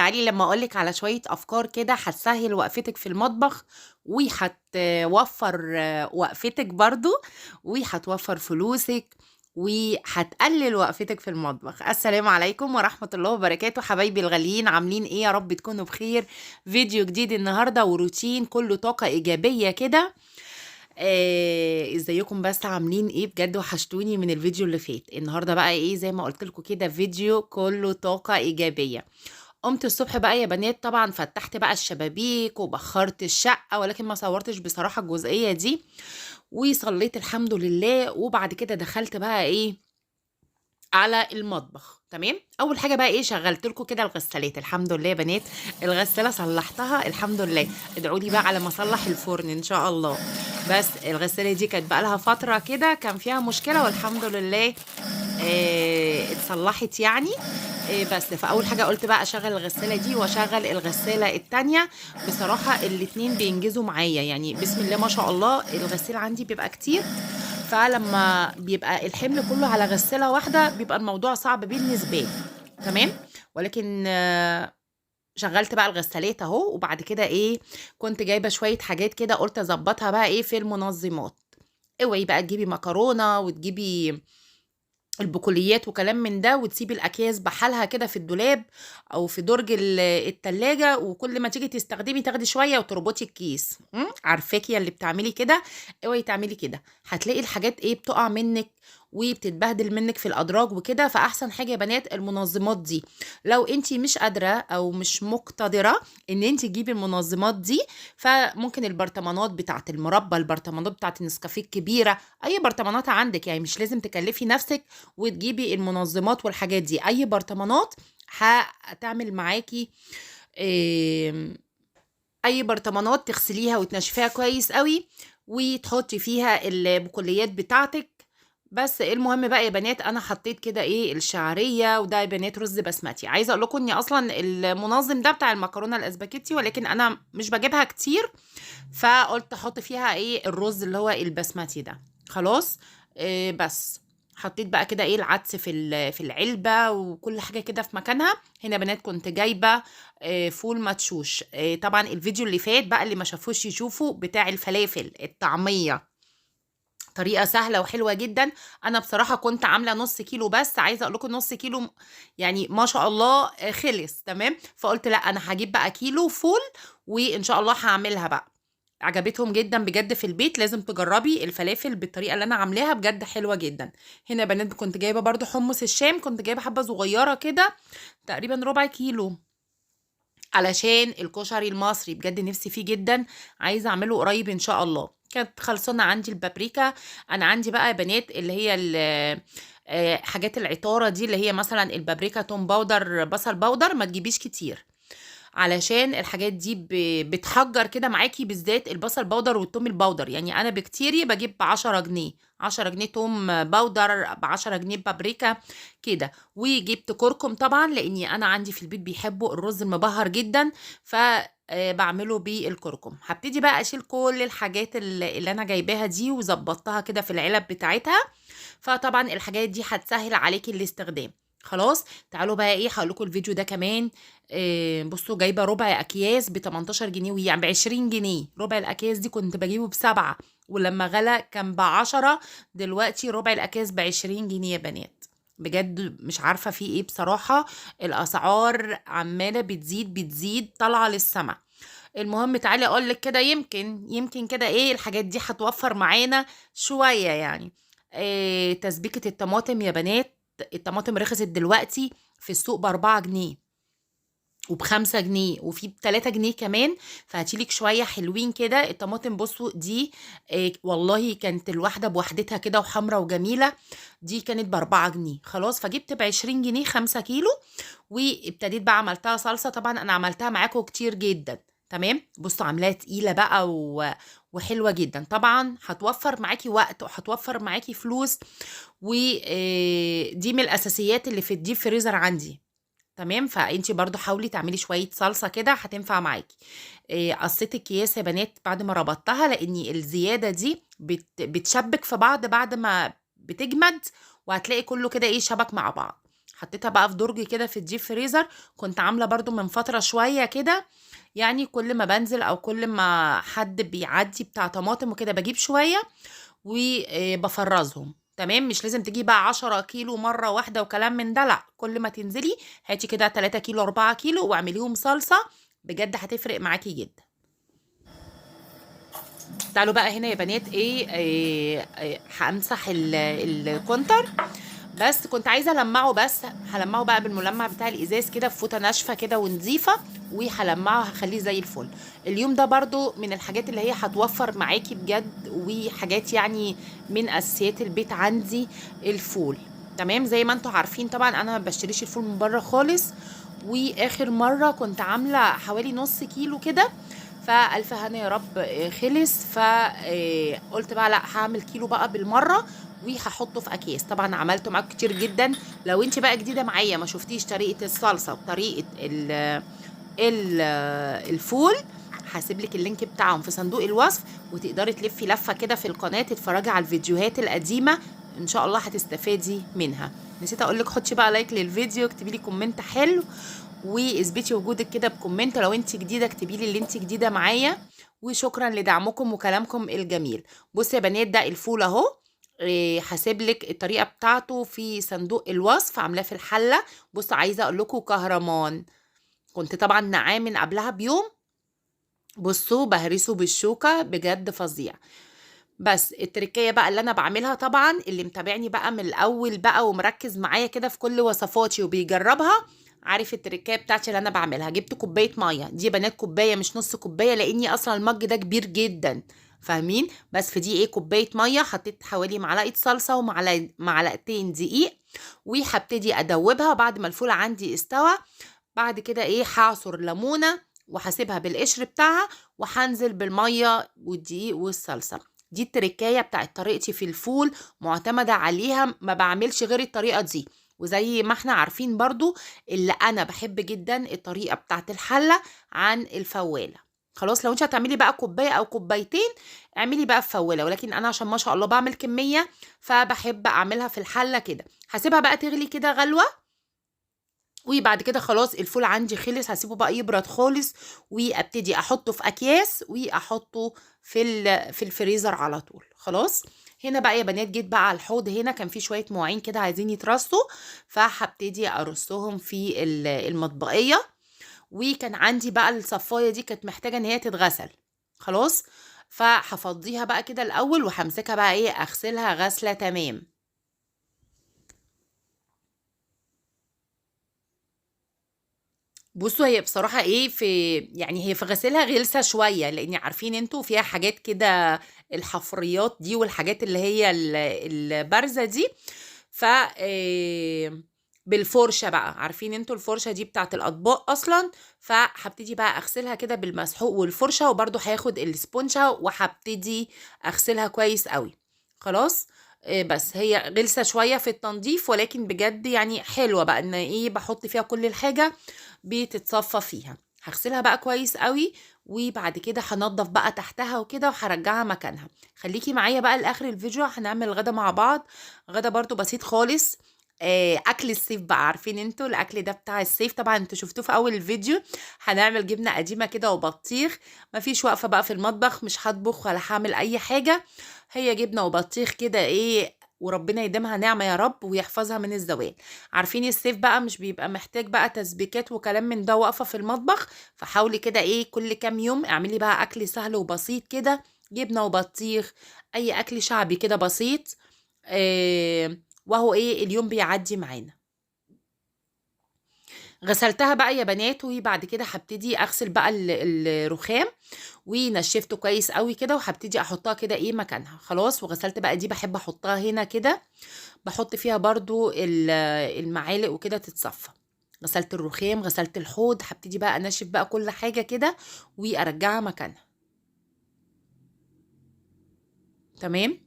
تعالي لما اقولك على شوية افكار كده هتسهل وقفتك في المطبخ، وهتوفر وقفتك برضو، وهتوفر فلوسك، وهتقلل وقفتك في المطبخ. السلام عليكم ورحمة الله وبركاته حبايبي الغاليين، عاملين ايه؟ يا رب تكونوا بخير. فيديو جديد النهاردة وروتين كله طاقة ايجابية كده. ازيكم؟ بس عاملين ايه؟ بجد وحشتوني من الفيديو اللي فات. النهارده بقى ايه؟ زي ما قلت لكم كده، فيديو كله طاقة ايجابية. قمت الصبح بقى يا بنات، طبعا فتحت بقى الشبابيك وبخرت الشقة، ولكن ما صورتش بصراحة الجزئية دي. وصليت الحمد لله، وبعد كده دخلت بقى ايه على المطبخ. تمام، اول حاجه بقى ايه، شغلت لكم كده الغسالات. الحمد لله يا بنات، الغساله صلحتها الحمد لله. ادعوا لي بقى على ما اصلح الفرن ان شاء الله. بس الغساله دي كانت بقى لها فتره كده كان فيها مشكله، والحمد لله اتصلحت يعني. بس فاول حاجه قلت بقى اشغل الغساله دي واشغل الغساله التانية. بصراحه الاتنين بينجزوا معايا، يعني بسم الله ما شاء الله. الغسيل عندي بيبقى كتير، فلما بيبقى الحمل كله على غسالة واحدة بيبقى الموضوع صعب بالنسبة لي. تمام، ولكن شغلت بقى الغسالات اهو. وبعد كده ايه، كنت جايبة شوية حاجات كده، قلت اظبطها بقى ايه في المنظمات. اوعي بقى تجيبي مكرونة وتجيبي البقوليات وكلام من ده، وتسيبي الاكياس بحالها كده في الدولاب او في درج التلاجة، وكل ما تيجي تستخدمي تاخدي شويه وتربطي الكيس. عارفاكي يا اللي بتعملي كده، اوعي تعملي كده. هتلاقي الحاجات ايه بتقع منك وبتتبهدل منك في الادراج وكده. فاحسن حاجه يا بنات المنظمات دي. لو انتي مش قادره او مش مقتدره ان انتي تجيبي المنظمات دي، فممكن البرطمانات بتاعت المربى، البرطمانات بتاعت النسكافيه الكبيره، اي برطمانات عندك، يعني مش لازم تكلفي نفسك وتجيبي المنظمات والحاجات دي. اي برطمانات هتعمل معاكي. آم، اي برطمانات تغسليها وتنشفيها كويس قوي، وتحطي فيها البقوليات بتاعتك. بس المهم بقى يا بنات، انا حطيت كده ايه الشعريه، وده يا بنات رز بسمتي. عايزه اقول لكم اني اصلا المنظم ده بتاع المكرونه الاسباجيتي، ولكن انا مش بجيبها كتير، فقلت احط فيها ايه الرز اللي هو البسمتي ده. خلاص. بس حطيت بقى كده ايه العدس في العلبة، وكل حاجة كده في مكانها. هنا يا بنات كنت جايبة فول مدشوش. طبعا الفيديو اللي فات بقى اللي ما شافوش يشوفوا بتاع الفلافل الطعمية. طريقة سهلة وحلوة جدا. انا بصراحة كنت عاملة نص كيلو، بس عايزة اقول لكم نص كيلو يعني ما شاء الله خلص تمام. فقلت لا، انا هجيب بقى كيلو فول، وان شاء الله هعملها بقى. عجبتهم جدا بجد في البيت. لازم تجربي الفلافل بالطريقه اللي انا عاملاها، بجد حلوه جدا. هنا يا بنات كنت جايبه برضو حمص الشام، كنت جايبه حبه صغيره كده، تقريبا ربع كيلو، علشان الكشري المصري بجد نفسي فيه جدا. عايزه اعمله قريب ان شاء الله. كانت خلصانه عندي البابريكا. انا عندي بقى يا بنات اللي هي حاجات العطاره دي، اللي هي مثلا البابريكا، توم باودر، بصل باودر. ما تجيبيش كتير، علشان الحاجات دي بتحجر كده معاكي، بالذات البصل باودر والثوم الباودر. يعني انا بكتيري بجيب ب10 جنيه، 10 جنيه توم باودر، ب10 جنيه بابريكا كده. وجبت كركم طبعا، لاني انا عندي في البيت بيحبوا الرز المبهر جدا، ف بعمله بالكركم. هبتدي بقى اشيل كل الحاجات اللي انا جايباها دي، وظبطتها كده في العلب بتاعتها. فطبعا الحاجات دي هتسهل عليكي الاستخدام. خلاص، تعالوا بقى ايه، هقول لكم الفيديو ده كمان. بصوا، جايبه ربع اكياس ب 18 جنيه، ويعني ب 20 جنيه. ربع الاكياس دي كنت بجيبه ب7، ولما غلا كان ب10. دلوقتي ربع الاكياس ب 20 جنيه يا بنات. بجد مش عارفه في ايه بصراحه. الاسعار عماله بتزيد بتزيد، طالعه للسما. المهم تعالي اقول لك كده، يمكن كده ايه الحاجات دي هتوفر معانا شويه يعني. تسبيكه الطماطم يا بنات، الطماطم رخصت دلوقتي في السوق ب4 جنيه، وب5 جنيه، وفي ب3 جنيه كمان. فهاتيلك شوية حلوين كده الطماطم. بصوا دي والله كانت الواحدة بوحدتها كده وحمرة وجميلة. دي كانت ب4 جنيه. خلاص، فجبت ب 20 جنيه 5 كيلو، وابتديت بقى عملتها صلصة. طبعا أنا عملتها معاكم كتير جدا. تمام، بصوا عاملاها تقيلة بقى وحلوة جدا. طبعا هتوفر معاكي وقت وهتوفر معاكي فلوس. ودي من الأساسيات اللي في الديب فريزر عندي. تمام، فانتي برضو حاولي تعملي شوية صلصة كده هتنفع معاكي. قصيت الكياس يا بنات بعد ما ربطتها، لاني الزيادة دي بتشبك في بعض بعد ما بتجمد، وهتلاقي كله كده ايه شبك مع بعض. حطيتها بقى في درج كده في الديب فريزر. كنت عامله برضو من فتره شويه كده، يعني كل ما بنزل او كل ما حد بيعدي بتاع طماطم وكده بجيب شويه وبفرزهم. تمام، مش لازم تجيبي بقى 10 كيلو مره واحده وكلام من ده، لا، كل ما تنزلي هاتي كده 3 كيلو 4 كيلو واعمليهم صلصه، بجد هتفرق معاكي جدا. تعالوا بقى هنا يا بنات، همسح الكونتر. بس كنت عايزه المعه، بس هلمعه بقى بالملمع بتاع الازاز كده في فوطه ناشفه كده ونظيفه، وهلمعه هخليه زي الفل. اليوم ده برضو من الحاجات اللي هي هتوفر معاكي بجد، وحاجات يعني من اساسيات البيت عندي الفول. تمام، زي ما انتوا عارفين طبعا انا ما بشتريش الفول من بره خالص، واخر مره كنت عامله حوالي نص كيلو كده، فالف هنا يا رب. خلص، فقلت بقى لا، هعمل كيلو بقى بالمره وهحطه في اكياس. طبعا عملته معاك كتير جدا. لو انت بقى جديده معايا ما شفتيش طريقه الصلصه وطريقه ال الفول، هسيب لك اللينك بتاعهم في صندوق الوصف، وتقدري تلفي لفه كده في القناه تتفرجي على الفيديوهات القديمه، ان شاء الله هتستفادي منها. نسيت اقول لك حطي بقى لايك للفيديو، اكتبي لي كومنت حلو، واثبتي وجودك كده بكومنت. لو انت جديده اكتبي لي اللي انت جديده معايا. وشكرا لدعمكم وكلامكم الجميل. بصي يا بنات، ده الفول اهو. هسيب لك الطريقه بتاعته في صندوق الوصف، عاملاه في الحله. بص، عايزه اقول لكم كهرمان، كنت طبعا نقعاه من قبلها بيوم. بصوا بهرسه بالشوكه، بجد فظيع. بس التركية بقى اللي انا بعملها، طبعا اللي متابعني بقى من الاول بقى ومركز معايا كده في كل وصفاتي وبيجربها، عارف التركية بتاعتي اللي انا بعملها. جبت كوباية مية، دي يا بنات كوباية مش نص كوباية، لاني اصلا المج ده كبير جدا، فاهمين؟ بس في دي كوباية مية، حطيت حوالي معلقة صلصة ومعلقتين دقيق، وهبتدي ادوبها. بعد ما الفول عندي استوى، بعد كده هعصر ليمونة وهسيبها بالقشر بتاعها، وهنزل بالمية والدقيق والصلصة. دي التركاية بتاعت طريقتي في الفول، معتمدة عليها، ما بعملش غير الطريقة دي. وزي ما احنا عارفين برضو، اللي انا بحب جدا الطريقة بتاعت الحلة عن الفوالة. خلاص، لو انت هتعملي بقى كوباية او كوبايتين اعملي بقى في فوالة، ولكن انا عشان ما شاء الله بعمل كمية، فبحب اعملها في الحلة كده. هسيبها بقى تغلي كده غلوة، وبعد كده خلاص الفول عندي خلص، هسيبه بقى يبرد خالص، وابتدي احطه في اكياس واحطه في الفريزر على طول. خلاص. هنا بقى يا بنات جيت بقى على الحوض، هنا كان في شويه مواعين كده عايزين يترصوا، فهبتدي ارصهم في المطبقيه. وكان عندي بقى الصفايه دي كانت محتاجه ان هي تتغسل. خلاص، فهفضيها بقى كده الاول، وهمسكها بقى اغسلها غسله تمام. بصوا، هي بصراحة يعني هي في غسيلها غلسة شوية، لأن عارفين انتوا فيها حاجات كده، الحفريات دي والحاجات اللي هي البارزة دي. ف بالفرشة بقى، عارفين انتوا الفرشة دي بتاعت الأطباق أصلا. فهبتدي بقى أغسلها كده بالمسحوق والفرشة، وبرضو هاخد السبونشة وهبتدي أغسلها كويس قوي. خلاص. بس هي غلسة شوية في التنظيف، ولكن بجد يعني حلوة بقى ان بحط فيها كل الحاجة بتتصفى فيها. هغسلها بقى كويس قوي، وبعد كده هنضف بقى تحتها وكده، وهرجعها مكانها. خليكي معايا بقى لاخر الفيديو، هنعمل غدا مع بعض. غدا برضو بسيط خالص. اكل الصيف بقى، عارفين انتوا الاكل ده بتاع الصيف، طبعا انتوا شفتوه في اول الفيديو. هنعمل جبنه قديمه كده وبطيخ. مفيش واقفه بقى في المطبخ، مش هطبخ ولا هعمل اي حاجه، هي جبنه وبطيخ كده وربنا يديمها نعمه يا رب ويحفظها من الزوال. عارفين الصيف بقى مش بيبقى محتاج بقى تسبيكات وكلام من ده، واقفه في المطبخ. فحاولي كده كل كام يوم اعملي بقى اكل سهل وبسيط كده، جبنه وبطيخ، اي اكل شعبي كده بسيط. وهو اليوم بيعدي معانا. غسلتها بقى يا بنات، وبعد كده هبتدي اغسل بقى الرخام، ونشفته كويس قوي كده، وهبتدي احطها كده مكانها. خلاص. وغسلت بقى دي، بحب احطها هنا كده، بحط فيها برضو المعالق وكده تتصفى. غسلت الرخام، غسلت الحوض، هبتدي بقى انشف بقى كل حاجة كده وارجعها مكانها. تمام.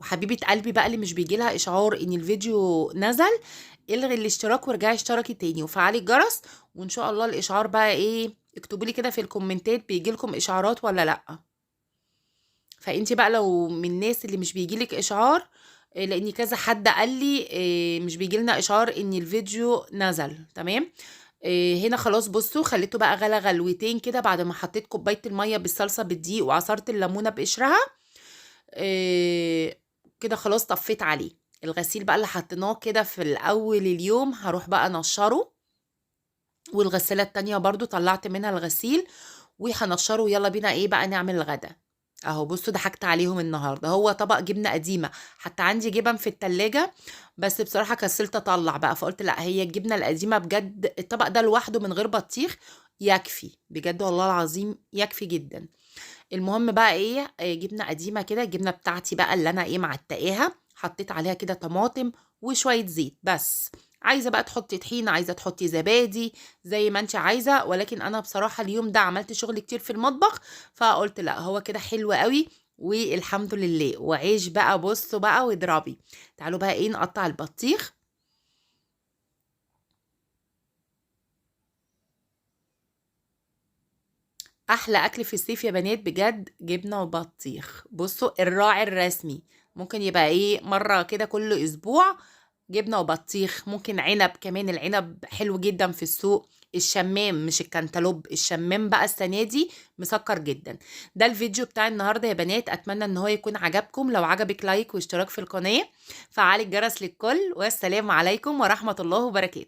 وحبيبة قلبي بقى اللي مش بيجي لها اشعار ان الفيديو نزل، الغي الاشتراك وارجعي اشتركي تاني وفعلي الجرس، وان شاء الله الاشعار بقى اكتبوا لي كده في الكومنتات بيجي لكم اشعارات ولا لا. فانتي بقى لو من الناس اللي مش بيجيلك اشعار، لاني كذا حد قال لي مش بيجي لنا اشعار ان الفيديو نزل. تمام. هنا خلاص بصوا خليته بقى غلى غلوتين كده بعد ما حطيت كوبايه الميه بالصلصه بالدقيق وعصرت الليمونه بقشرها. كده خلاص طفيت عليه. الغسيل بقى اللي حطيناه كده في الاول اليوم هروح بقى نشره، والغسالة التانية برضو طلعت منها الغسيل وهنشره. يلا بينا ايه بقى نعمل الغدا. اهو بصوا ضحكت عليهم النهارده، هو طبق جبنه قديمه، حتى عندي جبن في التلاجة بس بصراحه كسلت اطلع بقى، فقلت لا هي الجبنه القديمه بجد الطبق ده لوحده من غير بطيخ يكفي بجد والله العظيم يكفي جدا. المهم بقى ايه جبنه قديمه كده، الجبنه بتاعتي بقى اللي انا ايه معتقاها، حطيت عليها كده طماطم وشويه زيت بس. عايزه بقى تحطي طحينه، عايزه تحطي زبادي، زي ما انت عايزه، ولكن انا بصراحه اليوم ده عملت شغل كتير في المطبخ فقلت لا هو كده حلو قوي والحمد لله. وعيش بقى بصوا بقى واضربي. تعالوا بقى ايه نقطع البطيخ. احلى اكل في الصيف يا بنات بجد جبنه وبطيخ. بصوا الراعي الرسمي ممكن يبقى ايه مره كده كل اسبوع جبنه وبطيخ، ممكن عنب كمان، العنب حلو جدا في السوق، الشمام مش الكنتالوب، الشمام بقى السنه دي مسكر جدا. ده الفيديو بتاع النهارده يا بنات، اتمنى ان هو يكون عجبكم. لو عجبك لايك واشتراك في القناه، فعلي الجرس للكل، والسلام عليكم ورحمه الله وبركاته.